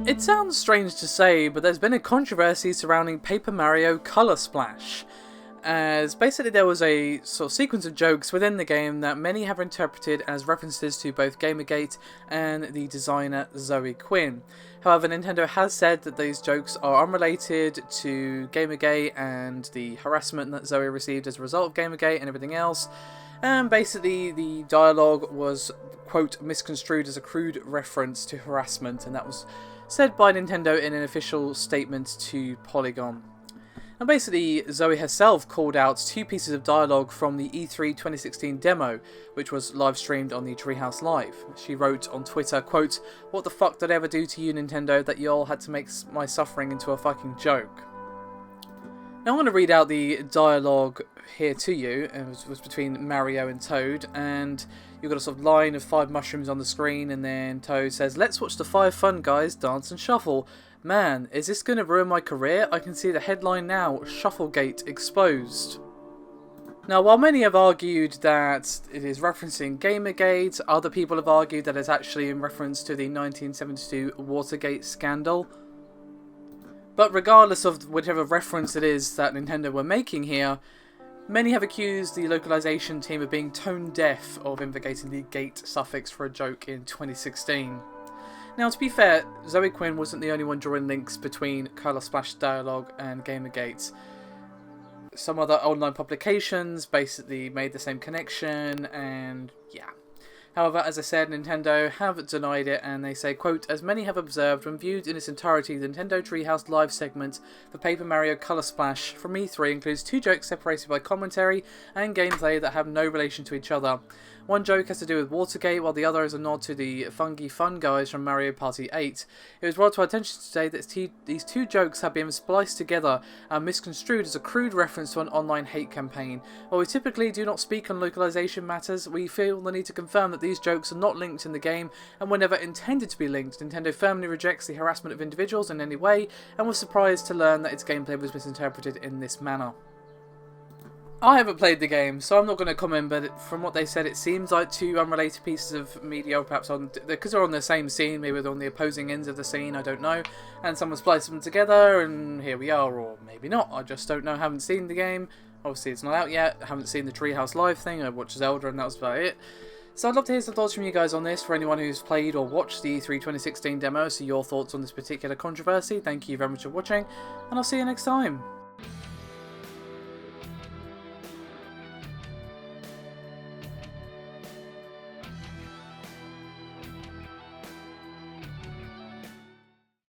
It sounds strange to say, but there's been a controversy surrounding Paper Mario Color Splash, as basically there was a sort of sequence of jokes within the game that many have interpreted as references to both GamerGate and the designer Zoey Quinn. However, Nintendo has said that these jokes are unrelated to GamerGate and the harassment that Zoey received as a result of GamerGate and everything else, and basically the dialogue was, quote, misconstrued as a crude reference to harassment, and that was said by Nintendo in an official statement to Polygon. Now basically, Zoey herself called out two pieces of dialogue from the E3 2016 demo, which was live streamed on the Treehouse Live. She wrote on Twitter, quote, "What the fuck did I ever do to you, Nintendo, that y'all had to make my suffering into a fucking joke?" Now I'm going to read out the dialogue here to you. It was between Mario and Toad, and you've got a sort of line of 5 mushrooms on the screen, and then Toad says, "Let's watch the 5 fun guys dance and shuffle. Man, is this going to ruin my career? I can see the headline now, Shufflegate exposed." Now, while many have argued that it is referencing Gamergate, other people have argued that it's actually in reference to the 1972 Watergate scandal. But regardless of whichever reference it is that Nintendo were making here, many have accused the localization team of being tone deaf of invocating the gate suffix for a joke in 2016. Now, to be fair, Zoey Quinn wasn't the only one drawing links between Color Splash dialogue and Gamergate. Some other online publications basically made the same connection, and yeah. However, as I said, Nintendo have denied it, and they say, quote, "As many have observed, when viewed in its entirety, the Nintendo Treehouse Live segment for Paper Mario Color Splash from E3 includes 2 jokes separated by commentary and gameplay that have no relation to each other. One joke has to do with Watergate, while the other is a nod to the Funky Fun guys from Mario Party 8. It was brought to our attention today that these 2 jokes have been spliced together and misconstrued as a crude reference to an online hate campaign. While we typically do not speak on localization matters, we feel the need to confirm that these jokes are not linked in the game and were never intended to be linked. Nintendo firmly rejects the harassment of individuals in any way and was surprised to learn that its gameplay was misinterpreted in this manner." I haven't played the game, so I'm not going to comment, but from what they said, it seems like 2 unrelated pieces of media, or perhaps because they're on the same scene, maybe they're on the opposing ends of the scene, I don't know, and someone spliced them together, and here we are, or maybe not, I just don't know, haven't seen the game, obviously it's not out yet, haven't seen the Treehouse Live thing, I watched Zelda, and that was about it. So I'd love to hear some thoughts from you guys on this, for anyone who's played or watched the E3 2016 demo, so your thoughts on this particular controversy. Thank you very much for watching, and I'll see you next time.